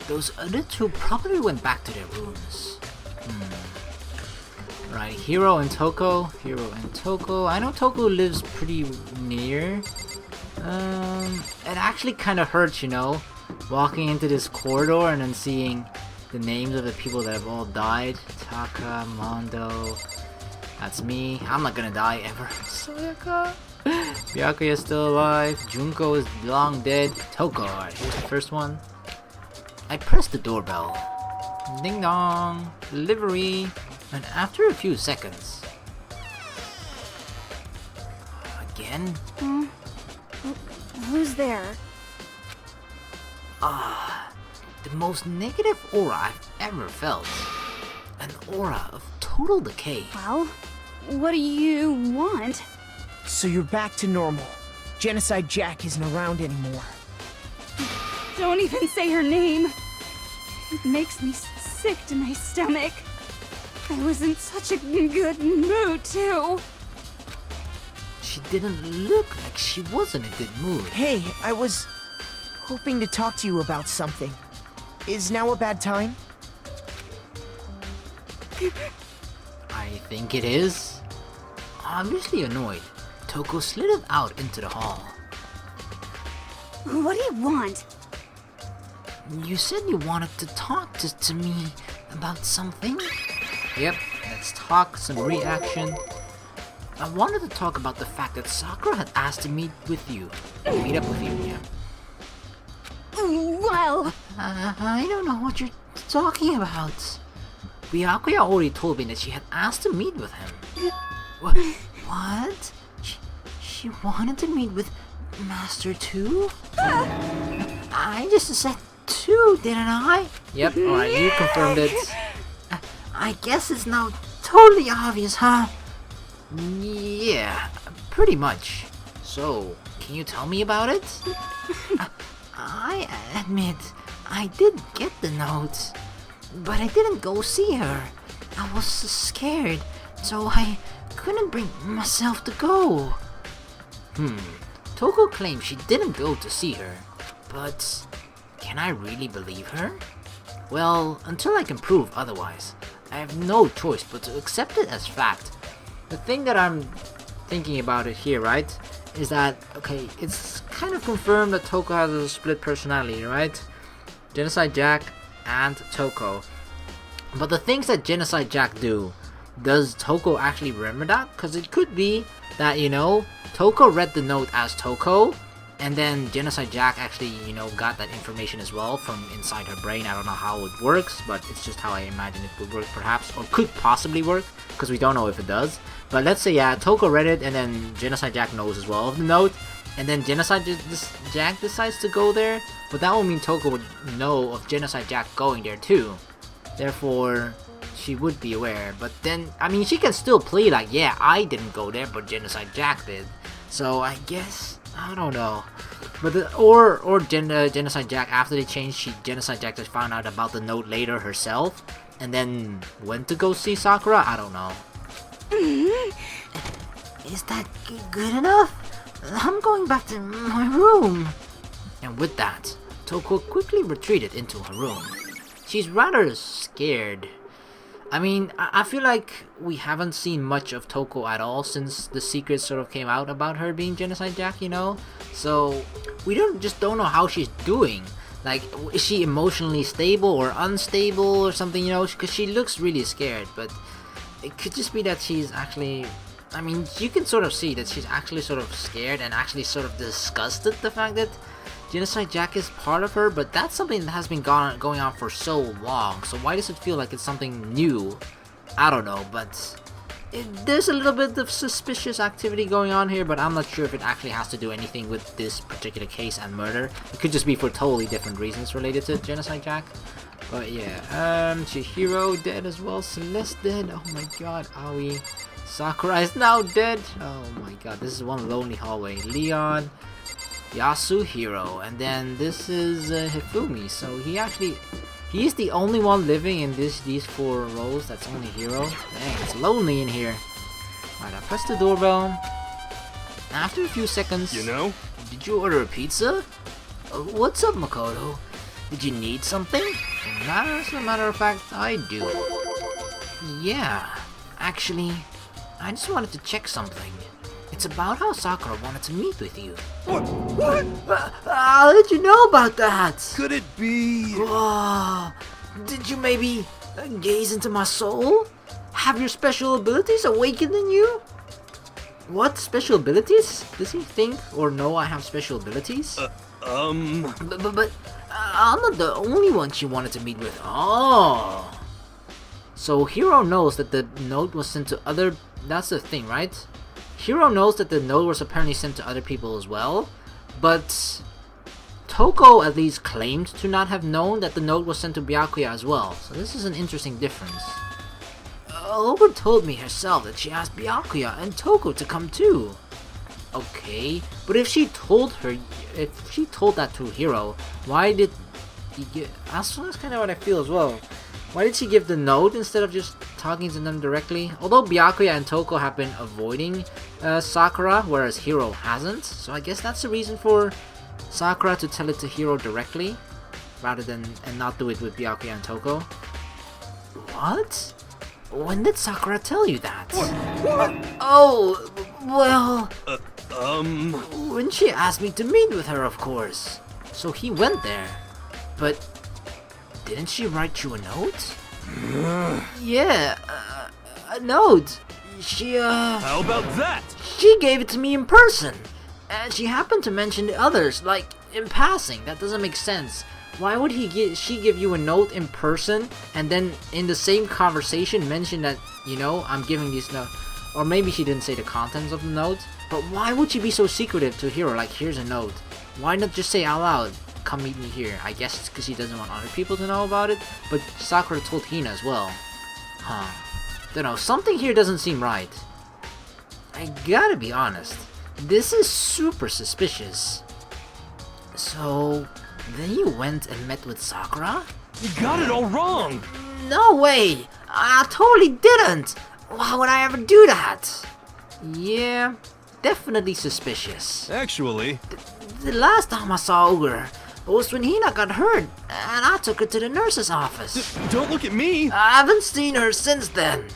those other two probably went back to their rooms. Right, Hiro and Toko. I know Toko lives pretty near. It actually kind of hurts, you know, walking into this corridor and then seeing the names of the people that have all died. Taka, Mondo. That's me. I'm not gonna die ever. Sayaka. Byakuya is still alive. Junko is long dead. Toko. Alright, here's the first one. I pressed the doorbell. Ding dong. Delivery. And after a few seconds... Again? Who's there? The most negative aura I've ever felt. An aura of total decay. Well, what do you want? So you're back to normal. Genocide Jack isn't around anymore. Don't even say her name. It makes me sick to my stomach. I was in such a good mood, too. She didn't look like she was in a good mood. Hey, I was hoping to talk to you about something. Is now a bad time? I think it is. Obviously annoyed, Toko slithered out into the hall. What do you want? You said you wanted to talk to me about something? Yep, let's talk some reaction. I wanted to talk about the fact that Sakura had asked to meet up with you, yeah. Well... I don't know what you're talking about. Byakuya already told me that she had asked to meet with him. What? She wanted to meet with Master 2? I just said 2, didn't I? Yep, alright, you confirmed it. I guess it's now totally obvious, huh? Yeah, pretty much. So, can you tell me about it? I admit, I did get the note, but I didn't go see her. I was scared, so I couldn't bring myself to go. Toko claims she didn't go to see her, but can I really believe her? Well, until I can prove otherwise, I have no choice but to accept it as fact. The thing that I'm thinking about it here, right, is that, okay, it's kind of confirmed that Toko has a split personality, right? Genocide Jack and Toko. But the things that Genocide Jack do, does Toko actually remember that? Because it could be that, you know, Toko read the note as Toko, and then Genocide Jack actually, you know, got that information as well from inside her brain. I don't know how it works, but it's just how I imagine it would work perhaps, or could possibly work, because we don't know if it does. But let's say, yeah, Toko read it, and then Genocide Jack knows as well of the note, and then Genocide Jack decides to go there, but that would mean Toko would know of Genocide Jack going there too. Therefore, she would be aware. But then, I mean, she can still play like, yeah, I didn't go there, but Genocide Jack did. So I guess, I don't know. But Genocide Jack, after they changed, Genocide Jack just found out about the note later herself, and then went to go see Sakura. I don't know. Is that good enough? I'm going back to my room. And with that, Toko quickly retreated into her room. She's rather scared. I mean, I feel like we haven't seen much of Toko at all since the secrets sort of came out about her being Genocide Jack, you know? So, we don't know how she's doing. Like, is she emotionally stable or unstable or something, you know? Because she looks really scared, but it could just be that she's actually... I mean, you can sort of see that she's actually sort of scared and actually sort of disgusted the fact that Genocide Jack is part of her, but that's something that has been going on for so long, so why does it feel like it's something new? I don't know, but there's a little bit of suspicious activity going on here, but I'm not sure if it actually has to do anything with this particular case and murder. It could just be for totally different reasons related to Genocide Jack. But yeah, Chihiro dead as well, Celeste dead, oh my god, Aoi. Sakura is now dead, oh my god, this is one lonely hallway. Leon, Yasuhiro, and then this is Hifumi, so he's the only one living in these 4 rows. That's only Hiro. Dang, it's lonely in here. Alright, I press the doorbell. After a few seconds, You know? did you order a pizza? What's up, Makoto? Did you need something? As a matter of fact, I do. Yeah, actually, I just wanted to check something. It's about how Sakura wanted to meet with you. What? How did you know about that? Could it be? Whoa, did you maybe gaze into my soul? Have your special abilities awakened in you? What special abilities? Does he think or know I have special abilities? But I'm not the only one she wanted to meet with. Oh. So Hiro knows that the note was sent to other... That's the thing, right? Hiro knows that the note was apparently sent to other people as well. But Toko at least claimed to not have known that the note was sent to Byakuya as well. So this is an interesting difference. Ogre told me herself that she asked Byakuya and Toko to come too. Okay, but if she told that to Hiro, why did he give... That's kind of what I feel as well. Why did she give the note instead of just talking to them directly? Although Byakuya and Toko have been avoiding Sakura, whereas Hiro hasn't, so I guess that's the reason for Sakura to tell it to Hiro directly, rather than and not do it with Byakuya and Toko. What? When did Sakura tell you that? What? Oh, well... When When she asked me to meet with her, of course. So he went there. But... didn't she write you a note? Yeah, a note. She, How about that? She gave it to me in person. And she happened to mention the others, like, in passing. That doesn't make sense. Why would she give you a note in person and then in the same conversation mention that, you know, I'm giving these notes? Or maybe she didn't say the contents of the note. But why would she be so secretive to Hiro? Like, here's a note. Why not just say out loud, come meet me here? I guess it's because she doesn't want other people to know about it. But Sakura told Hina as well. Huh. Don't know, something here doesn't seem right. I gotta be honest. This is super suspicious. So... then you went and met with Sakura? You got it all wrong! No way! I totally didn't! Why would I ever do that? Yeah, definitely suspicious. Actually, The last time I saw Ogre was when Hina got hurt, and I took her to the nurse's office. don't look at me! I haven't seen her since then.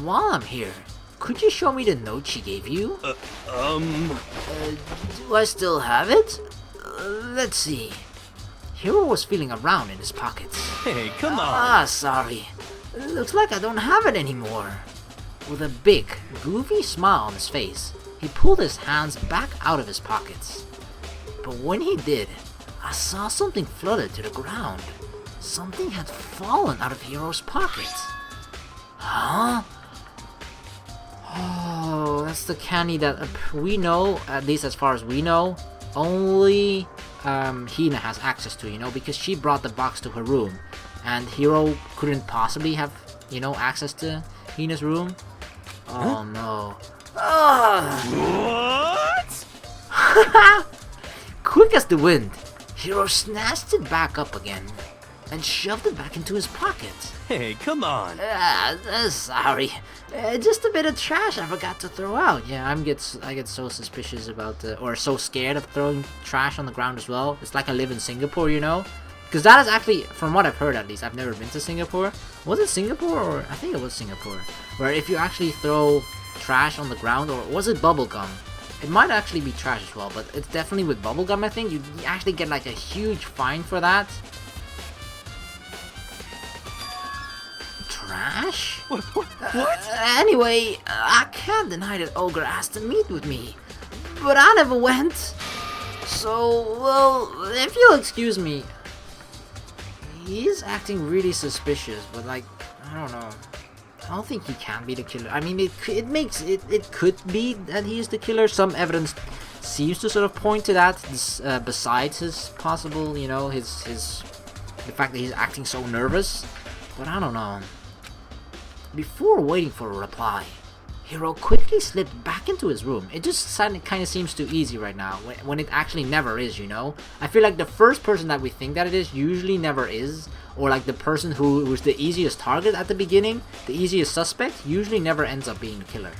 While I'm here, could you show me the note she gave you? Do I still have it? Let's see. Hiro was feeling around in his pockets. Hey, come on! Ah, sorry. Looks like I don't have it anymore. With a big, goofy smile on his face, he pulled his hands back out of his pockets. But when he did, I saw something flutter to the ground. Something had fallen out of Hiro's pocket. Huh? Oh, that's the candy that we know, at least as far as we know, only Hina has access to, you know, because she brought the box to her room. And Hiro couldn't possibly have, you know, access to Hina's room. Oh no. What? Quick as the wind, Hiro snatched it back up again and shoved it back into his pocket. Hey, come on! Sorry. Just a bit of trash I forgot to throw out. Yeah, I get so suspicious about or so scared of throwing trash on the ground as well. It's like I live in Singapore, you know? Because that is actually, from what I've heard at least, I've never been to Singapore. Was it Singapore or, I think it was Singapore, where if you actually throw trash on the ground, or was it bubblegum? It might actually be trash as well, but it's definitely with bubblegum, I think. You actually get like a huge fine for that. Trash? What? Anyway, I can't deny that Ogre asked to meet with me, but I never went. So, well, if you'll excuse me, he's acting really suspicious, but like, I don't know. I don't think he can be the killer. I mean, it could be that he is the killer. Some evidence seems to sort of point to that. Besides his possible, you know, the fact that he's acting so nervous. But I don't know. Before waiting for a reply, Hiro quickly slipped back into his room. It just kind of seems too easy right now, when it actually never is, you know? I feel like the first person that we think that it is usually never is, or like the person who was the easiest target at the beginning, the easiest suspect, usually never ends up being the killer.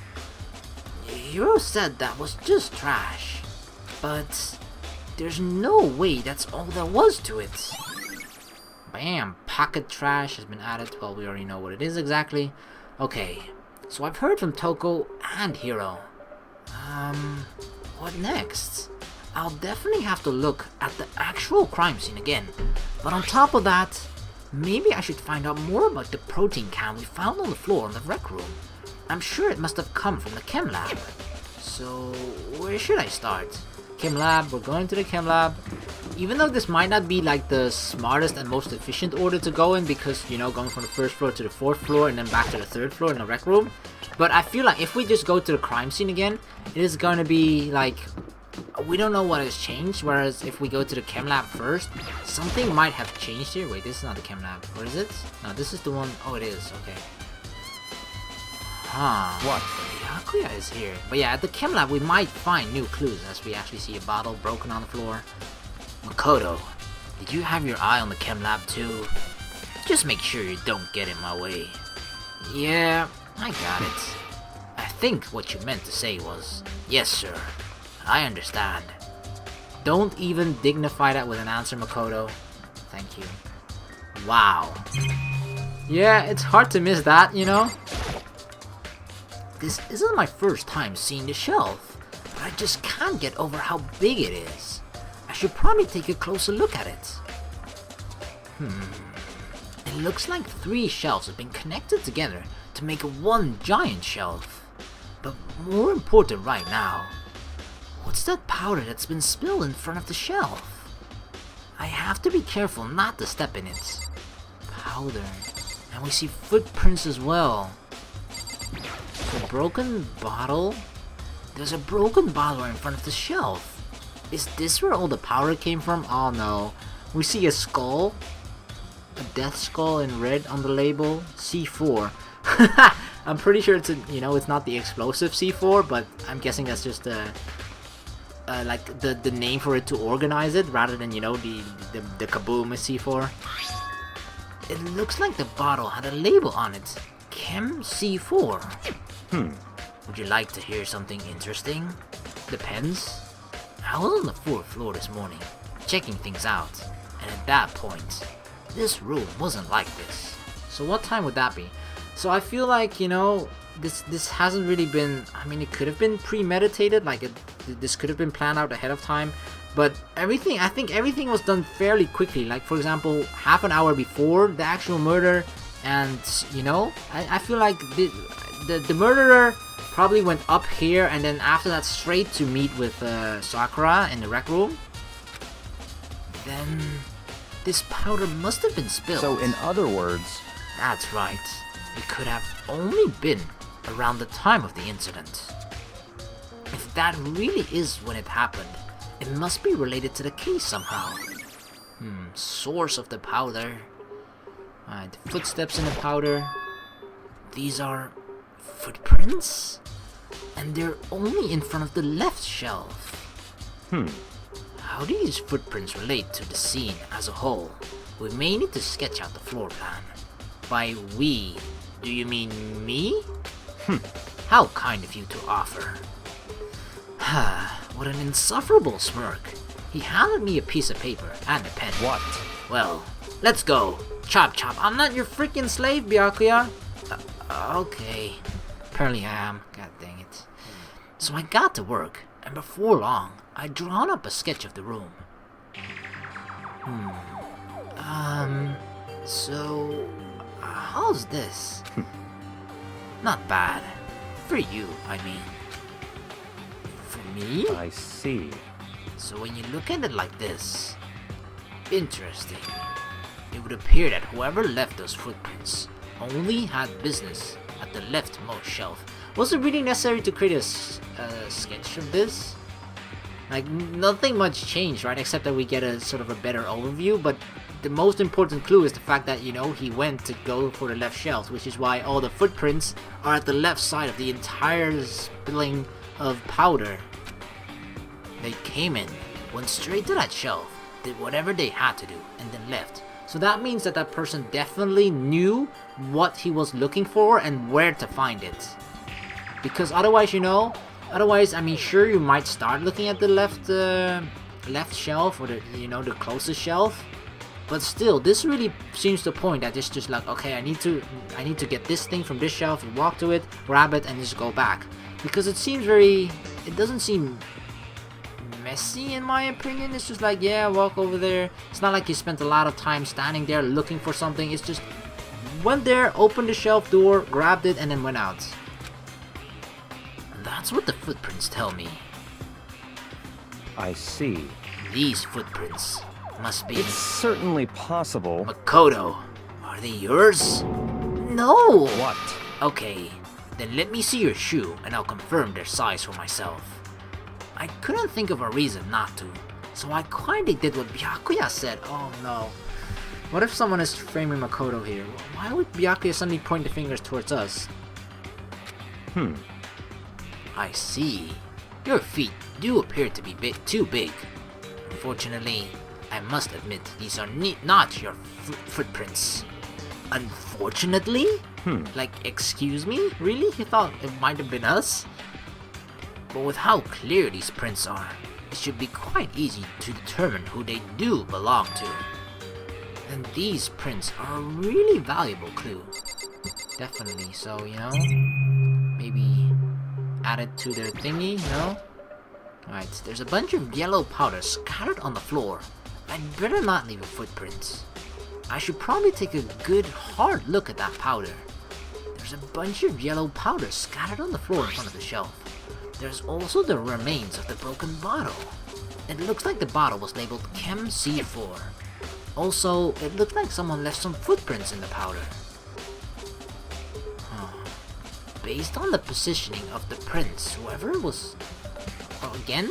Hiro said that was just trash, but there's no way that's all there was to it. Bam! Pocket trash has been added. Well, we already know what it is exactly. Okay, so I've heard from Toko and Hiro. What next? I'll definitely have to look at the actual crime scene again. But on top of that, maybe I should find out more about the protein can we found on the floor in the rec room. I'm sure it must have come from the chem lab. So, where should I start? Chem lab, we're going to the chem lab. Even though this might not be like the smartest and most efficient order to go in, because, you know, going from the first floor to the fourth floor and then back to the third floor in the rec room. But I feel like if we just go to the crime scene again, it is going to be like, we don't know what has changed. Whereas if we go to the chem lab first, something might have changed here. Wait, this is not the chem lab. Where is it? No, this is the one. Oh, it is. Okay. Huh. What? Byakuya is here. But yeah, at the chem lab, we might find new clues as we actually see a bottle broken on the floor. Makoto, did you have your eye on the chem lab too? Just make sure you don't get in my way. Yeah, I got it. I think what you meant to say was, yes sir, I understand. Don't even dignify that with an answer, Makoto. Thank you. Wow. Yeah, it's hard to miss that, you know? This isn't my first time seeing the shelf, but I just can't get over how big it is. I should probably take a closer look at it. It looks like 3 shelves have been connected together to make one giant shelf. But more important right now, what's that powder that's been spilled in front of the shelf? I have to be careful not to step in it. Powder. And we see footprints as well. A broken bottle? There's a broken bottle in front of the shelf. Is this where all the powder came from? Oh no. We see a skull. A death skull in red on the label. C4. I'm pretty sure it's it's not the explosive C4, but I'm guessing that's just like the name for it to organize it, rather than, the kaboom is C4. It looks like the bottle had a label on it. Chem C4. Would you like to hear something interesting? Depends. I was on the 4th floor this morning, checking things out, and at that point, this room wasn't like this. So what time would that be? So I feel like, this hasn't really been, it could have been premeditated, like this could have been planned out ahead of time, but I think everything was done fairly quickly. Like, for example, half an hour before the actual murder, and, I feel like the murderer probably went up here and then after that straight to meet with Sakura in the rec room. Then this powder must have been spilled. So in other words... That's right. It could have only been around the time of the incident. If that really is when it happened, it must be related to the case somehow. Source of the powder. Alright, footsteps in the powder. These are footprints? And they're only in front of the left shelf. How do these footprints relate to the scene as a whole? We may need to sketch out the floor plan. By we, do you mean me? How kind of you to offer. What an insufferable smirk. He handed me a piece of paper and a pen. What? Well, let's go. Chop chop, I'm not your freaking slave, Byakuya. Okay. Apparently I am. God dang it. So I got to work, and before long, I'd drawn up a sketch of the room. So... how's this? Not bad. For you, I mean. For me? I see. So when you look at it like this... Interesting. It would appear that whoever left those footprints only had business at the leftmost shelf. Was it really necessary to create a sketch of this? Like, nothing much changed, right? Except that we get a sort of a better overview, but the most important clue is the fact that, he went to go for the left shelf, which is why all the footprints are at the left side of the entire spilling of powder. They came in, went straight to that shelf, did whatever they had to do, and then left. So that means that that person definitely knew what he was looking for and where to find it. Because otherwise, sure, you might start looking at the left shelf or the closest shelf. But still, this really seems to point that it's just like, okay, I need to get this thing from this shelf, and walk to it, grab it, and just go back. Because it doesn't seem messy in my opinion. It's just like, yeah, walk over there. It's not like you spent a lot of time standing there looking for something. It's just went there, opened the shelf door, grabbed it, and then went out. And that's what the footprints tell me. I see. These footprints must be... It's certainly possible. Makoto, are they yours? No! What? Okay, then let me see your shoe and I'll confirm their size for myself. I couldn't think of a reason not to, so I kinda did what Byakuya said. Oh no. What if someone is framing Makoto here? Why would Byakuya suddenly point the fingers towards us? I see. Your feet do appear to be too big. Unfortunately, I must admit these are not your footprints. Unfortunately? Like, excuse me? Really? You thought it might have been us? But with how clear these prints are, it should be quite easy to determine who they do belong to. And these prints are a really valuable clue. Definitely, so, you know, maybe add it to their thingy, you know? Alright, there's a bunch of yellow powder scattered on the floor. I'd better not leave a footprint. I should probably take a good hard look at that powder. There's a bunch of yellow powder scattered on the floor in front of the shelf. There's also the remains of the broken bottle. It looks like the bottle was labeled Chem C4. Also, it looks like someone left some footprints in the powder. Based on the positioning of the prints, whoever was... again?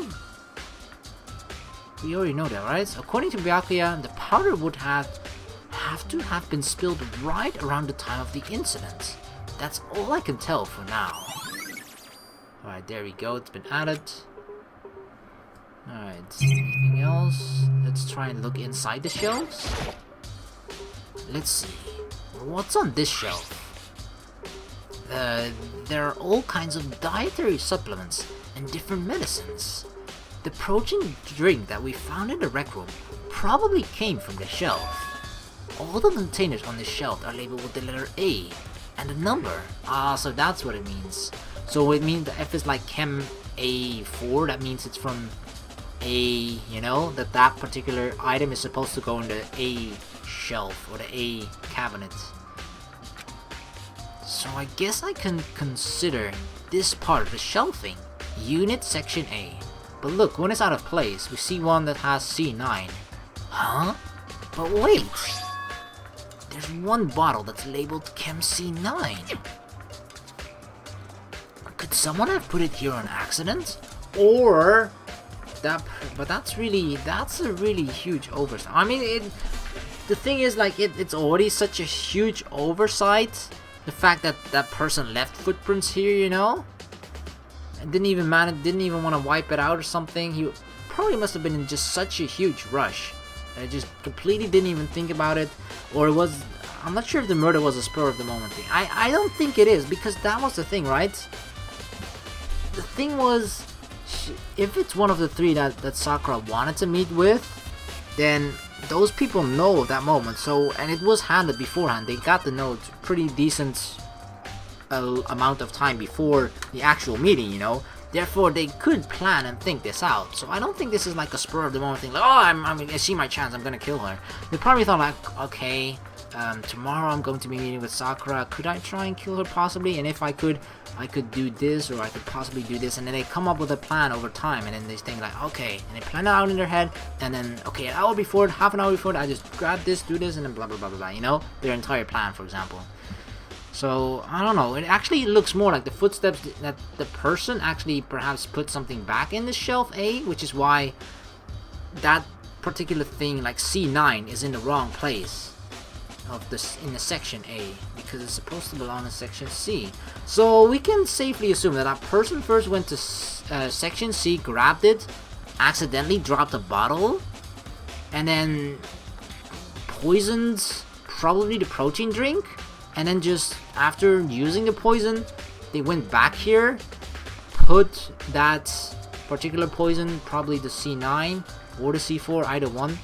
We already know that, right? According to Byakuya, the powder would have to have been spilled right around the time of the incident. That's all I can tell for now. Alright, there we go, it's been added. Alright, anything else? Let's try and look inside the shelves. Let's see. What's on this shelf? There are all kinds of dietary supplements and different medicines. The protein drink that we found in the rec room probably came from the shelf. All the containers on this shelf are labeled with the letter A and a number. So that's what it means. So it means that if it's like Chem A4, that means it's from A, you know, that particular item is supposed to go in the A shelf or the A cabinet. So I guess I can consider this part of the shelving Unit Section A. But look, when it's out of place, we see one that has C9. Huh? But wait! There's one bottle that's labeled Chem C9. Could someone have put it here on accident? Or... but that's a really huge oversight. I mean, the thing is, like, it's already such a huge oversight. The fact that that person left footprints here, you know? And didn't even want to wipe it out or something. He probably must have been in just such a huge rush. I just completely didn't even think about it. Or it was... I'm not sure if the murder was a spur of the moment thing. I don't think it is, because that was the thing, right? The thing was... if it's one of the three that Sakura wanted to meet with, then those people know of that moment. So, and it was handled beforehand. They got to know it's pretty decent amount of time before the actual meeting, you know. Therefore, they could plan and think this out. So I don't think this is like a spur of the moment thing. Like, oh, I see my chance. I'm gonna kill her. They probably thought like, okay, tomorrow I'm going to be meeting with Sakura. Could I try and kill her possibly? And if I could do this, or I could possibly do this. And then they come up with a plan over time, and then they think like, okay, and they plan it out in their head. And then, okay, an hour before, half an hour before, I just grab this, do this, and then blah blah blah blah blah. You know, their entire plan, for example. So I don't know. It actually looks more like the footsteps that the person actually perhaps put something back in the shelf A, which is why that particular thing like C9 is in the wrong place of this in the section A, because it's supposed to belong in section C. So we can safely assume that person first went to section C, grabbed it, accidentally dropped a bottle, and then poisoned probably the protein drink, and then just after using the poison, they went back here, put that particular poison, probably the C9 or the C4, either one,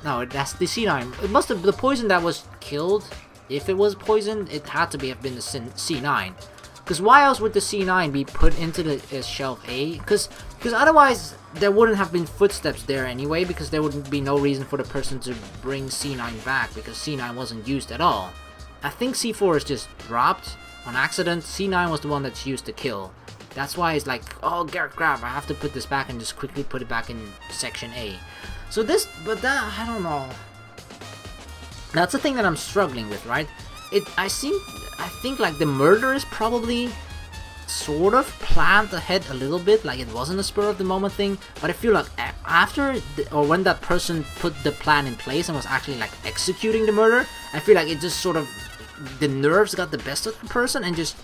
No, that's the C9. It must have the poison that was killed. If it was poison, it had to have been the C9. Because why else would the C9 be put into the shelf A? Because otherwise there wouldn't have been footsteps there anyway. Because there would be no reason for the person to bring C9 back because C9 wasn't used at all. I think C4 is just dropped on accident. C9 was the one that's used to kill. That's why it's like, oh, Garrett, grab, I have to put this back and just quickly put it back in section A. So this, but that, I don't know. That's the thing that I'm struggling with, right? I think like the murderous probably sort of planned ahead a little bit, like it wasn't a spur of the moment thing, but I feel like after, or when that person put the plan in place and was actually like executing the murder, I feel like it just sort of, the nerves got the best of the person and just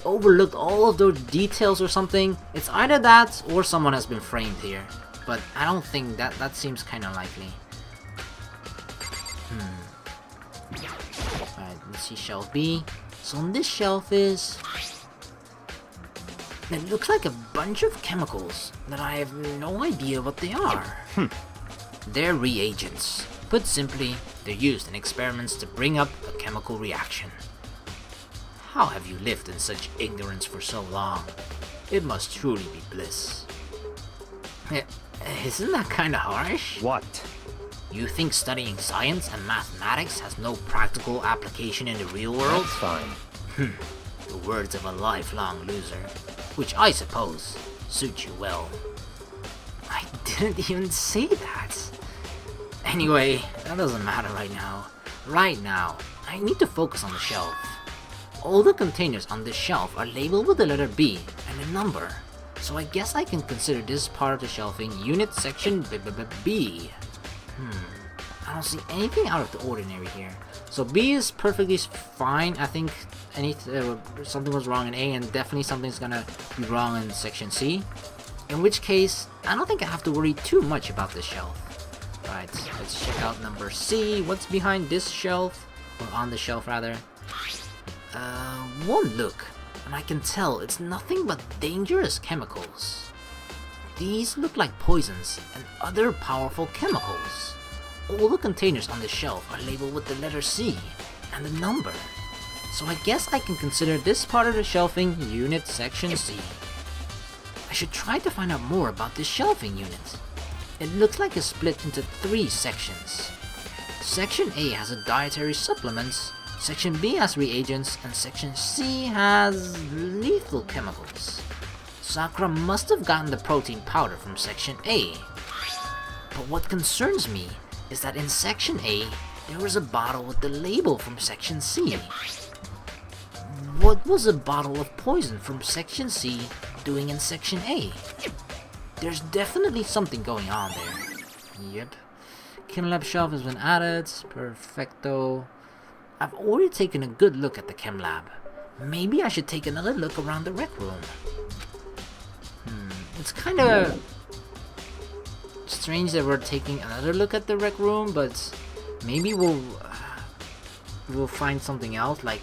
overlooked all of those details or something. It's either that or someone has been framed here, but I don't think that seems kind of likely. Alright, let's see shelf B. So on this shelf is, it looks like a bunch of chemicals that I have no idea what they are. They're reagents. Put simply, they're used in experiments to bring up a chemical reaction. How have you lived in such ignorance for so long? It must truly be bliss. Isn't that kinda harsh? What? You think studying science and mathematics has no practical application in the real world? That's fine. The words of a lifelong loser, which I suppose suit you well. I didn't even say that. Anyway, that doesn't matter right now. Right now, I need to focus on the shelf. All the containers on this shelf are labeled with the letter B and a number, so I guess I can consider this part of the shelving unit section B. I don't see anything out of the ordinary here. So B is perfectly fine. I think something was wrong in A and definitely something's gonna be wrong in section C. In which case, I don't think I have to worry too much about this shelf. Right, let's check out number C. What's behind this shelf? Or on the shelf rather. One look, and I can tell it's nothing but dangerous chemicals. These look like poisons and other powerful chemicals. All the containers on the shelf are labeled with the letter C and the number. So I guess I can consider this part of the shelving unit section C. I should try to find out more about this shelving unit. It looks like it's split into 3 sections. Section A has a dietary supplements, Section B has reagents, and Section C has lethal chemicals. Sakura must have gotten the protein powder from Section A. But what concerns me is that in Section A, there was a bottle with the label from Section C. What was a bottle of poison from Section C doing in Section A? There's definitely something going on there. Yep. Chem lab shelf has been added. Perfecto. I've already taken a good look at the chem lab. Maybe I should take another look around the rec room. It's kinda strange that we're taking another look at the rec room, but maybe we'll find something else, like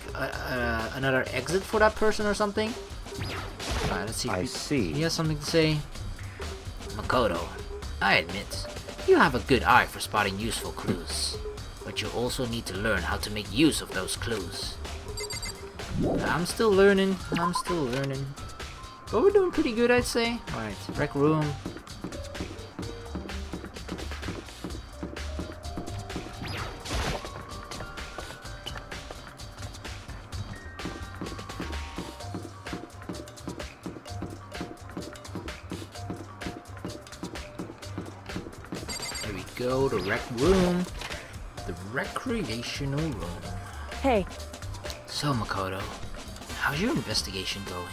another exit for that person or something. Alright, let's see. I see. He has something to say. Makoto, I admit, you have a good eye for spotting useful clues, but you also need to learn how to make use of those clues. I'm still learning, but we're doing pretty good, I'd say. Alright, rec room. Go to rec room, the recreational room. Hey. So Makoto, how's your investigation going?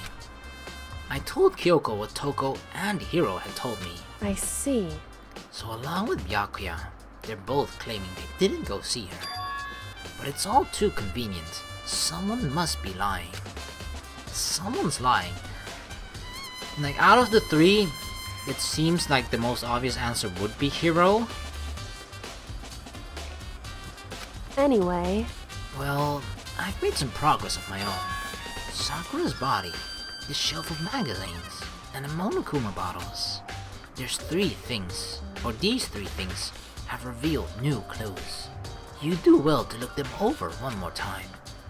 I told Kyoko what Toko and Hiro had told me. I see. So along with Byakuya, they're both claiming they didn't go see her. But it's all too convenient. Someone must be lying. Someone's lying. Like, out of the 3, it seems like the most obvious answer would be Hiro. Anyway. Well, I've made some progress of my own. Sakura's body, this shelf of magazines, and the Monokuma bottles. These 3 things have revealed new clues. You do well to look them over one more time.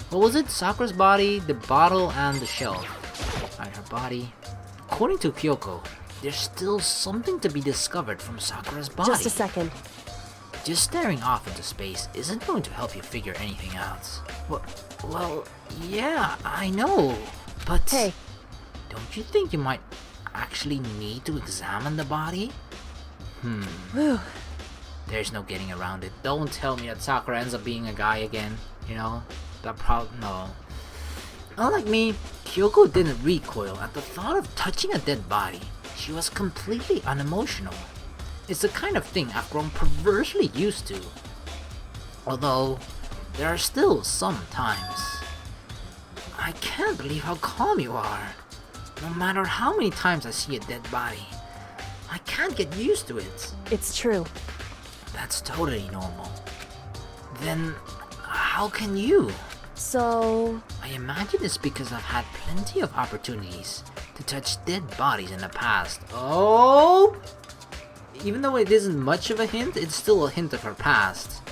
What was it? Sakura's body, the bottle, and the shelf. Alright, her body. According to Kyoko, there's still something to be discovered from Sakura's body. Just a second. Just staring off into space isn't going to help you figure anything out. Well, yeah, I know, but... Hey. Don't you think you might actually need to examine the body? Whew. There's no getting around it. Don't tell me that Sakura ends up being a guy again, you know? No. Unlike me, Kyoko didn't recoil at the thought of touching a dead body. She was completely unemotional. It's the kind of thing I've grown perversely used to. Although, there are still some times. I can't believe how calm you are. No matter how many times I see a dead body, I can't get used to it. It's true. That's totally normal. Then, how can you? So... I imagine it's because I've had plenty of opportunities to touch dead bodies in the past. Oh! Even though it isn't much of a hint, it's still a hint of her past.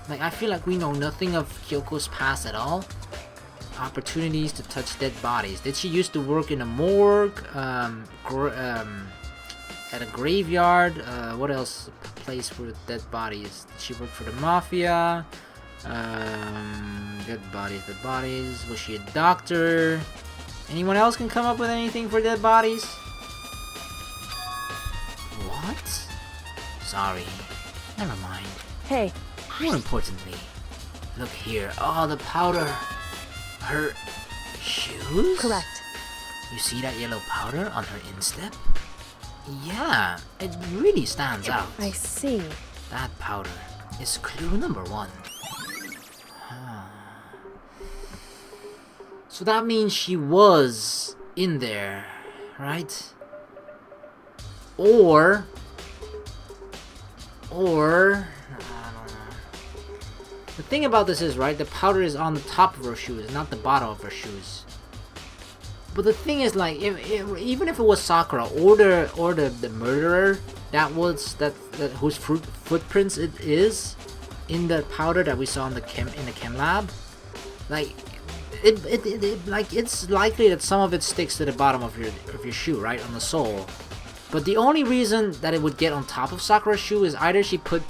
Like, I feel like we know nothing of Kyoko's past at all. Opportunities to touch dead bodies. Did she used to work in a morgue? At a graveyard? What else? Place for dead bodies. Did she work for the mafia? Dead bodies. Was she a doctor? Anyone else can come up with anything for dead bodies? What? Sorry. Never mind. Hey. More importantly, look here. Oh, the powder. Her shoes? Correct. You see that yellow powder on her instep? Yeah, it really stands out. I see. That powder is clue number 1. So that means she was in there, right? Or I don't know. The thing about this is, right, the powder is on the top of her shoes, not the bottom of her shoes. But the thing is, like, even if it was Sakura or the murderer whose footprints it is in the powder that we saw in the chem lab, like it's likely that some of it sticks to the bottom of your shoe, right, on the sole. But the only reason that it would get on top of Sakura's shoe is either she put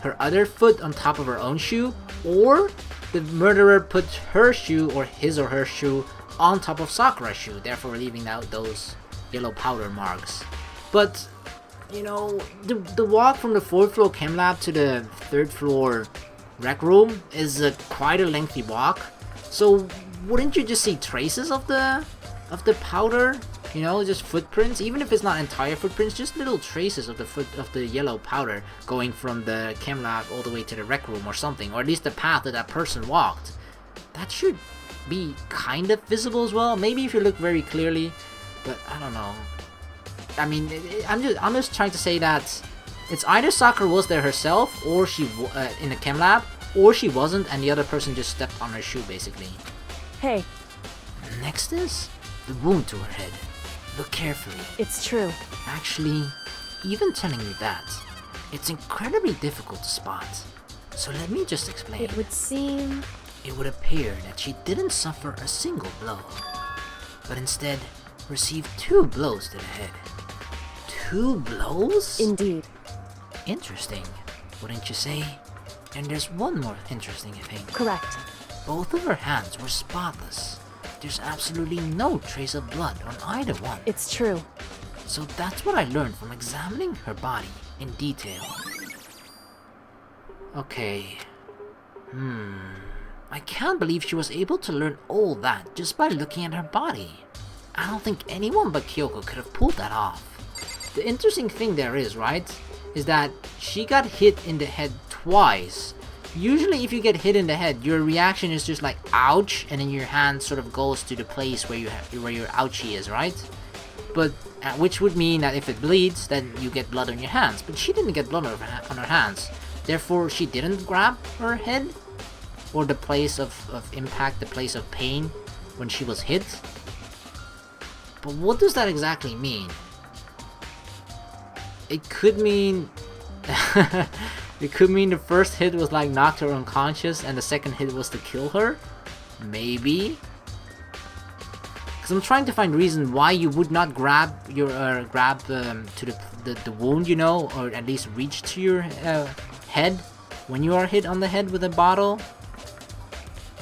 her other foot on top of her own shoe, or the murderer put her shoe or his or her shoe on top of Sakura's shoe, therefore leaving out those yellow powder marks. But, you know, the walk from the 4th floor chem lab to the 3rd floor rec room is quite a lengthy walk. So wouldn't you just see traces of the powder? You know, just footprints, even if it's not entire footprints, just little traces of the yellow powder going from the chem lab all the way to the rec room or something, or at least the path that person walked. That should be kind of visible as well. Maybe if you look very clearly, but I don't know. I mean, I'm just trying to say that it's either Sakura was there herself, or she in the chem lab, or she wasn't, and the other person just stepped on her shoe, basically. Hey. Next is the wound to her head. Look carefully. It's true. Actually, even telling you that, it's incredibly difficult to spot. So let me just explain. It would seem... It would appear that she didn't suffer a single blow, but instead received 2 blows to the head. 2 blows? Indeed. Interesting, wouldn't you say? And there's one more interesting thing. Correct. Both of her hands were spotless. There's absolutely no trace of blood on either one. It's true. So that's what I learned from examining her body in detail. Okay. I can't believe she was able to learn all that just by looking at her body. I don't think anyone but Kyoko could have pulled that off. The interesting thing there is, right, is that she got hit in the head twice. Usually if you get hit in the head, your reaction is just like, ouch, and then your hand sort of goes to the place where your ouchie is, right? But, which would mean that if it bleeds, then you get blood on your hands. But she didn't get blood on her hands. Therefore, she didn't grab her head, or the place of impact, the place of pain, when she was hit. But what does that exactly mean? It could mean... It could mean the first hit was like knocked her unconscious and the second hit was to kill her. Maybe. Because I'm trying to find reason why you would not grab your to the wound, you know, or at least reach to your head when you are hit on the head with a bottle.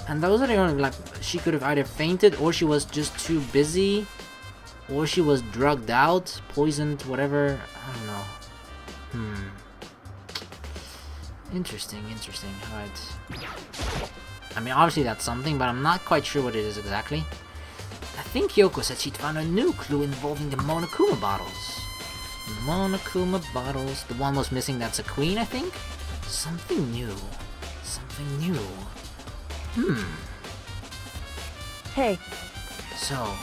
And those are the only, like, she could have either fainted or she was just too busy, or she was drugged out, poisoned, whatever. I don't know. Interesting. Alright. I mean, obviously that's something, but I'm not quite sure what it is exactly. I think Kyoko said she'd found a new clue involving the Monokuma bottles. Monokuma bottles. The one was missing, that's a queen, I think? Something new. Hey, So,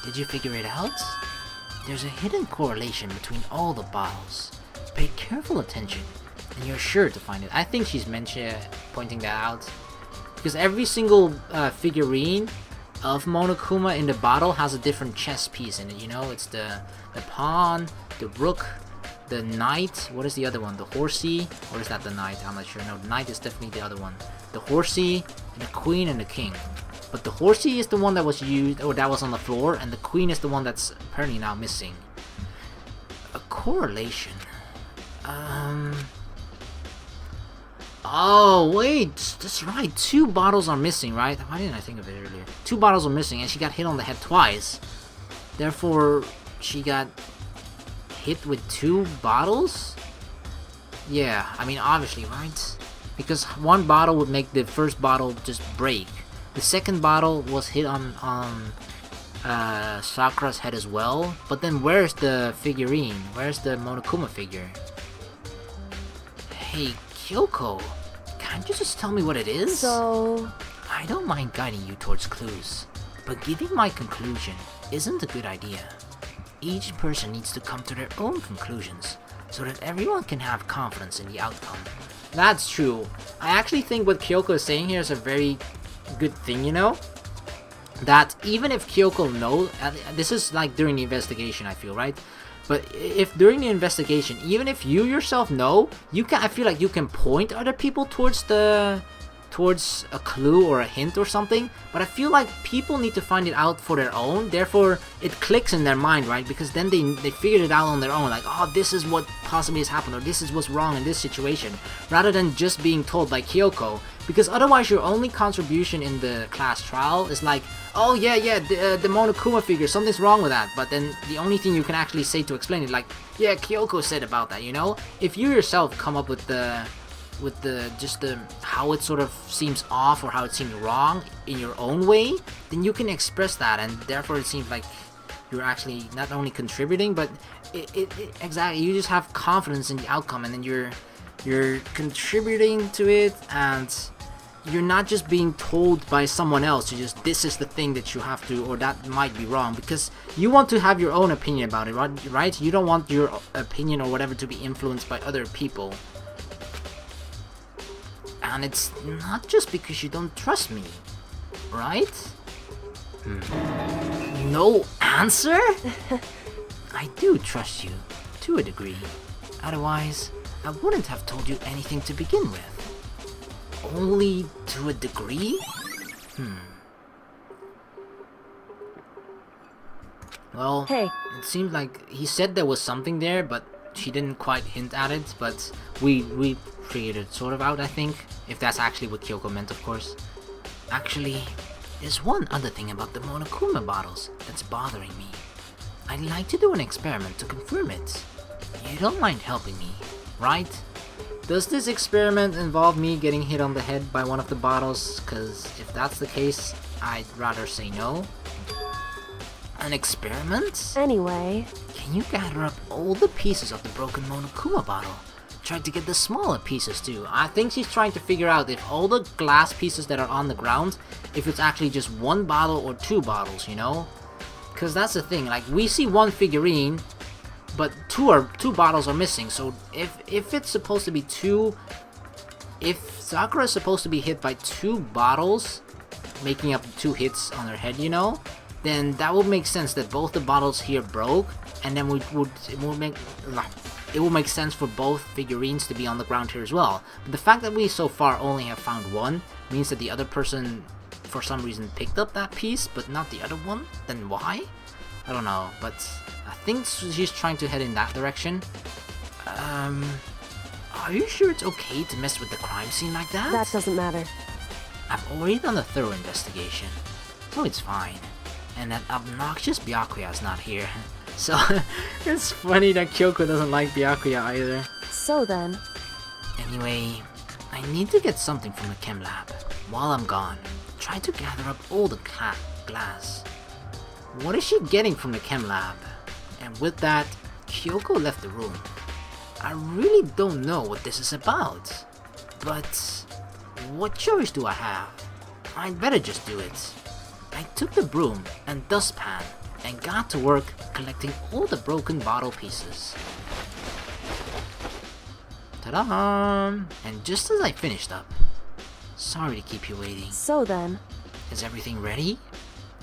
did you figure it out? There's a hidden correlation between all the bottles. Pay careful attention, and you're sure to find it. I think she's pointing that out. Because every single figurine of Monokuma in the bottle has a different chess piece in it, you know? It's the pawn, the rook, the knight. What is the other one? The horsey? Or is that the knight? I'm not sure. No, the knight is definitely the other one. The horsey, the queen, and the king. But the horsey is the one that was used, or that was on the floor, and the queen is the one that's apparently now missing. A correlation. Oh, wait, that's right. 2 bottles are missing, right? Why didn't I think of it earlier? 2 bottles are missing, and she got hit on the head twice. Therefore, she got hit with 2 bottles? Yeah, I mean, obviously, right? Because 1 bottle would make the first bottle just break. The second bottle was hit on Sakura's head as well. But then where's the figurine? Where's the Monokuma figure? Hey, Kyoko, can't you just tell me what it is? so... I don't mind guiding you towards clues, but giving my conclusion isn't a good idea. Each person needs to come to their own conclusions, so that everyone can have confidence in the outcome. That's true. I actually think what Kyoko is saying here is a very good thing, you know? That even if Kyoko knows, this is like during the investigation, I feel, right? But if during the investigation, even if you yourself know, I feel like you can point other people towards a clue or a hint or something. But I feel like people need to find it out for their own. Therefore, it clicks in their mind, right? Because then they figured it out on their own. Like, oh, this is what possibly has happened, or this is what's wrong in this situation, rather than just being told by Kyoko. Because otherwise, your only contribution in the class trial is like, oh yeah, the Monokuma figure, something's wrong with that. But then the only thing you can actually say to explain it, like, yeah, Kyoko said about that, you know? If you yourself come up with how it sort of seems off or how it seems wrong in your own way, then you can express that, and therefore it seems like you're actually not only contributing, but exactly, you just have confidence in the outcome, and then you're contributing to it, and you're not just being told by someone else to just, this is the thing that you have to, or that might be wrong, because you want to have your own opinion about it, right? You don't want your opinion or whatever to be influenced by other people. And it's not just because you don't trust me, right? No answer? I do trust you, to a degree. Otherwise, I wouldn't have told you anything to begin with. Only to a degree? Well, Hey. it seemed like he said there was something there, but she didn't quite hint at it, but we figured it sort of out, I think. If that's actually what Kyoko meant, of course. Actually, there's one other thing about the Monokuma bottles that's bothering me. I'd like to do an experiment to confirm it. You don't mind helping me, right? Does this experiment involve me getting hit on the head by one of the bottles? Because if that's the case, I'd rather say no. An experiment? Anyway, Can you gather up all the pieces of the broken Monokuma bottle? Try to get the smaller pieces too. I think she's trying to figure out if all the glass pieces that are on the ground, if it's actually just 1 bottle or 2 bottles, you know? Because that's the thing, like, we see 1 figurine, but 2 bottles are missing. So if it's supposed to be 2, if Sakura is supposed to be hit by 2 bottles, making up 2 hits on her head, you know, then that would make sense that both the bottles here broke, and then it would make it will make sense for both figurines to be on the ground here as well. But the fact that we so far only have found one means that the other person for some reason picked up that piece but not the other one. Then why? I don't know, but I think she's trying to head in that direction. Are you sure it's okay to mess with the crime scene like that? That doesn't matter. I've already done a thorough investigation, so it's fine. And that obnoxious Byakuya is not here. So, it's funny that Kyoko doesn't like Byakuya either. So then, Anyway, I need to get something from the chem lab. While I'm gone, try to gather up all the glass. What is she getting from the chem lab? And with that, Kyoko left the room. I really don't know what this is about. But what choice do I have? I'd better just do it. I took the broom and dustpan and got to work collecting all the broken bottle pieces. Ta-da! And just as I finished up, sorry to keep you waiting. so then, Is everything ready?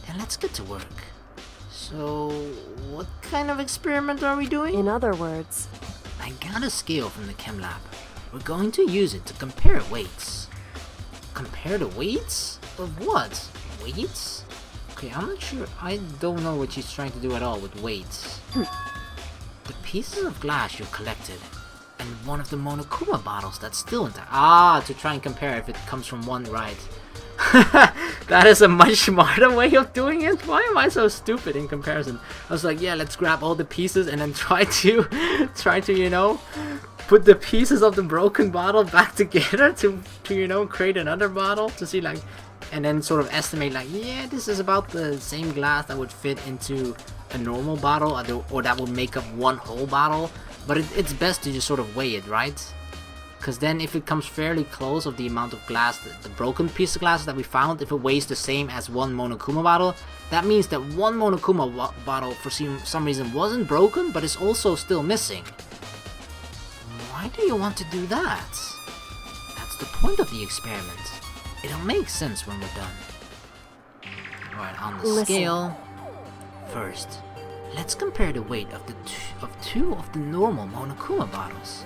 Then let's get to work. So, what kind of experiment are we doing? in other words, I got a scale from the chem lab. We're going to use it to compare weights. Compare the weights? Of what? Weights? Okay, I'm not sure. I don't know what she's trying to do at all with weights. The pieces of glass you collected, and one of the Monokuma bottles that's still intact. Ah, to try and compare if it comes from one, right. That is a much smarter way of doing it. Why am I so stupid in comparison? I was like, yeah, let's grab all the pieces and then try to, you know, put the pieces of the broken bottle back together to you know, create another bottle to see, like, and then sort of estimate, like, yeah, this is about the same glass that would fit into a normal bottle, or that would make up one whole bottle. But it's best to just sort of weigh it, right? Because then if it comes fairly close of the amount of glass, the broken piece of glass that we found, if it weighs the same as one Monokuma bottle, that means that one Monokuma bottle for some reason wasn't broken, but is also still missing. Why do you want to do that? That's the point of the experiment. It'll make sense when we're done. Alright, on the Listen. scale. First, let's compare the weight of two of the normal Monokuma bottles.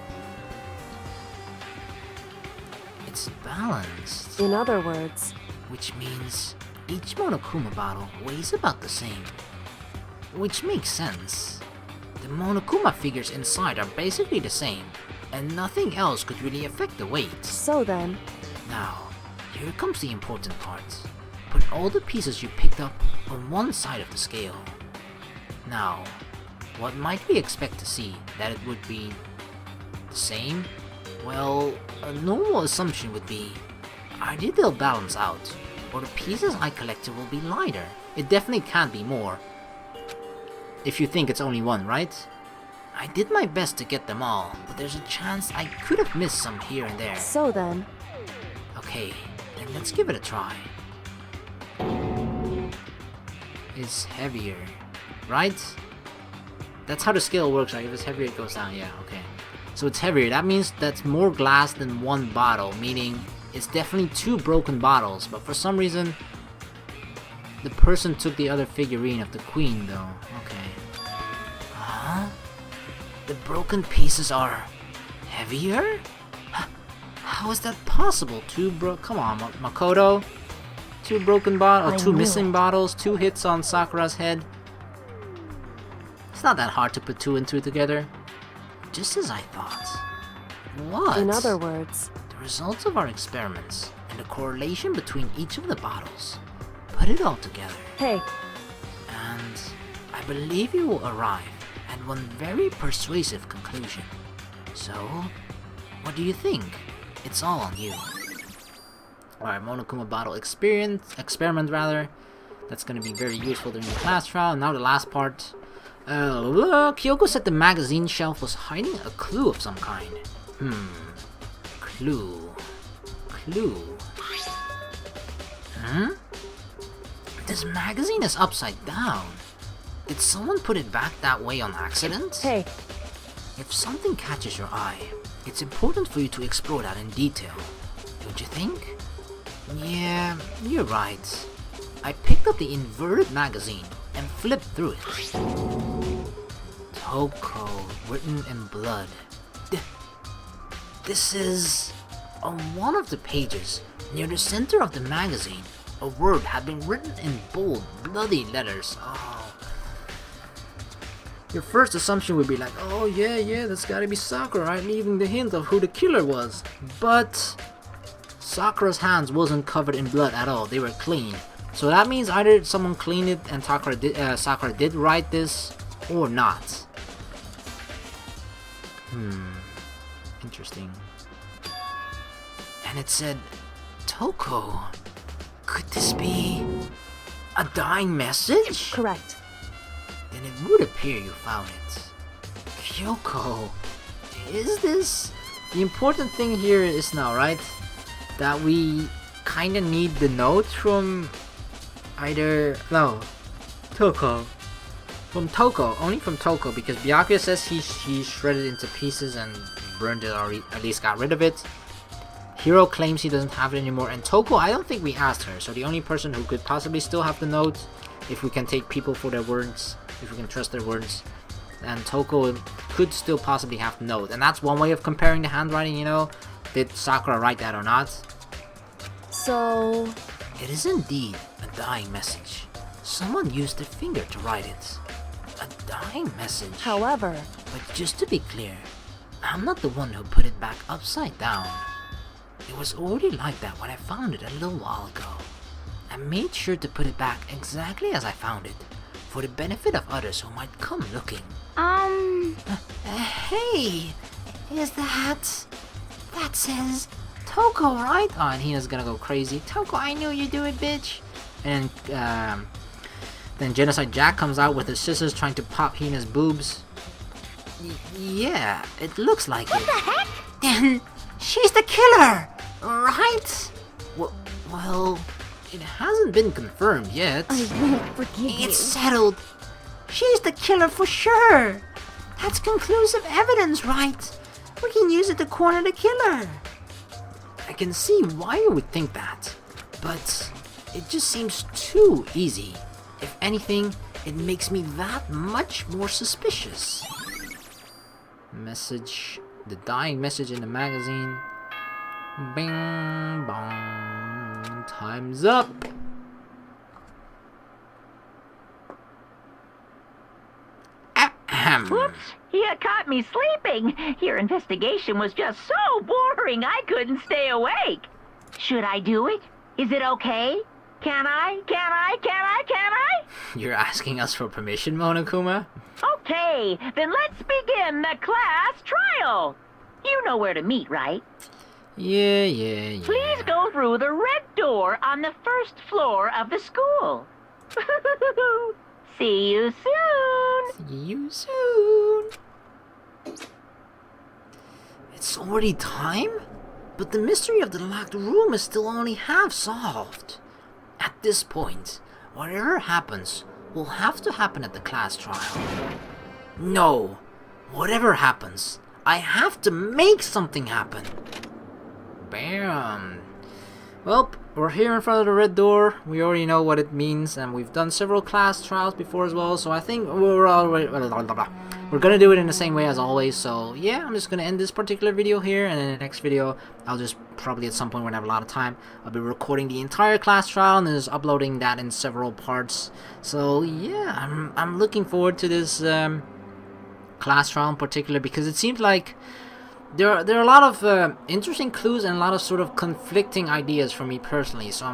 It's balanced, in other words, which means each Monokuma bottle weighs about the same. Which makes sense. The Monokuma figures inside are basically the same, and nothing else could really affect the weight. so then, Now, here comes the important part. Put all the pieces you picked up on one side of the scale. Now, what might we expect to see? That it would be the same? Well, a normal assumption would be either they'll balance out, or the pieces I collected will be lighter. It definitely can't be more. If you think it's only one, right? I did my best to get them all, but there's a chance I could have missed some here and there. so then, Okay, then let's give it a try. It's heavier, right? That's how the scale works, right? If it's heavier, it goes down. Yeah, okay. So it's heavier. That means that's more glass than one bottle, meaning it's definitely two broken bottles. But for some reason, the person took the other figurine of the queen, though. Okay. Huh? The broken pieces are heavier? How is that possible? Come on, Makoto. Two broken bottles, I two knew missing it. bottles, 2 hits on Sakura's head. It's not that hard to put 2 and 2 together. Just as I thought. What? in other words, The results of our experiments and the correlation between each of the bottles. Put it all together. hey, And I believe you will arrive at one very persuasive conclusion. So, what do you think? It's all on you. Alright, Monokuma bottle experiment rather. That's gonna be very useful during the class trial. Now the last part. Kyoko said the magazine shelf was hiding a clue of some kind. Clue. This magazine is upside down. Did someone put it back that way on accident? hey, If something catches your eye, it's important for you to explore that in detail, don't you think? Yeah, you're right. I picked up the inverted magazine and flipped through it. Toko, written in blood. This is... On one of the pages, near the center of the magazine, a word had been written in bold, bloody letters. Oh. Your first assumption would be like, oh yeah, that's gotta be Sakura, right? Leaving the hint of who the killer was. But Sakura's hands wasn't covered in blood at all, they were clean. So that means either someone cleaned it and Sakura did write this, or not. Interesting. And it said, Toko. Could this be a dying message? Correct. Then it would appear you found it. Kyoko, is this... The important thing here is now, right? That we kinda need the note from either... No, Toko. From Toko, only from Toko, because Byakuya says he shredded it into pieces and burned it, or at least got rid of it. Hiro claims he doesn't have it anymore, and Toko, I don't think we asked her, so the only person who could possibly still have the note, if we can take people for their words, if we can trust their words, and Toko could still possibly have the note. And that's one way of comparing the handwriting, you know? Did Sakura write that or not? So... It is indeed a dying message. Someone used their finger to write it. A dying message. However... But just to be clear, I'm not the one who put it back upside down. It was already like that when I found it a little while ago. I made sure to put it back exactly as I found it, for the benefit of others who might come looking. Hey! Is that... That says... Toko, right? Oh, and Hina's gonna go crazy. Toko, I knew you'd do it, bitch! And, then Genocide Jack comes out with his scissors trying to pop Hina's boobs. Yeah, it looks like it. What the heck? Then she's the killer, right? Well, it hasn't been confirmed yet. I won't forgive you. It's settled. She's the killer for sure. That's conclusive evidence, right? We can use it to corner the killer. I can see why you would think that, but it just seems too easy. If anything, it makes me that much more suspicious. Message. The dying message in the magazine. Bing bong. Time's up. Ahem. Whoops! You caught me sleeping. Your investigation was just so boring I couldn't stay awake. Should I do it? Is it okay? Can I? You're asking us for permission, Monokuma? Okay, then let's begin the class trial. You know where to meet, right? Yeah. Please go through the red door on the first floor of the school. See you soon. See you soon. It's already time? But the mystery of the locked room is still only half solved. At this point, whatever happens will have to happen at the class trial. No, whatever happens, I have to make something happen. Bam. Well, we're here in front of the red door. We already know what it means, and we've done several class trials before as well, so I think we're already... We're gonna do it in the same way as always, so yeah, I'm just gonna end this particular video here, and in the next video, I'll just probably at some point when I have a lot of time, I'll be recording the entire class trial and then just uploading that in several parts. So yeah, I'm looking forward to this class trial in particular, because it seems like there are a lot of interesting clues and a lot of sort of conflicting ideas for me personally. So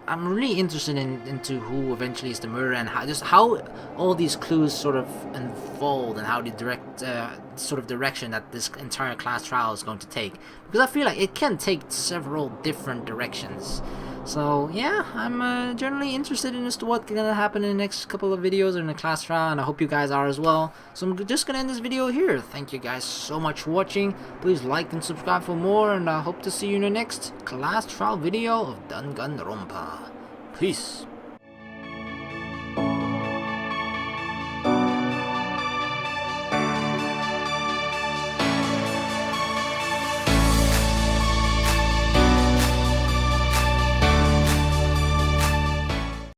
I'm really interested into who eventually is the murderer, and how all these clues sort of unfold, and how the sort of direction that this entire class trial is going to take, because I feel like it can take several different directions. So yeah, I'm generally interested in as to what's gonna happen in the next couple of videos in the class trial, and I hope you guys are as well. So I'm just gonna end this video here. Thank you guys so much for watching. Please like and subscribe for more, and I hope to see you in the next class trial video of Danganronpa. Peace.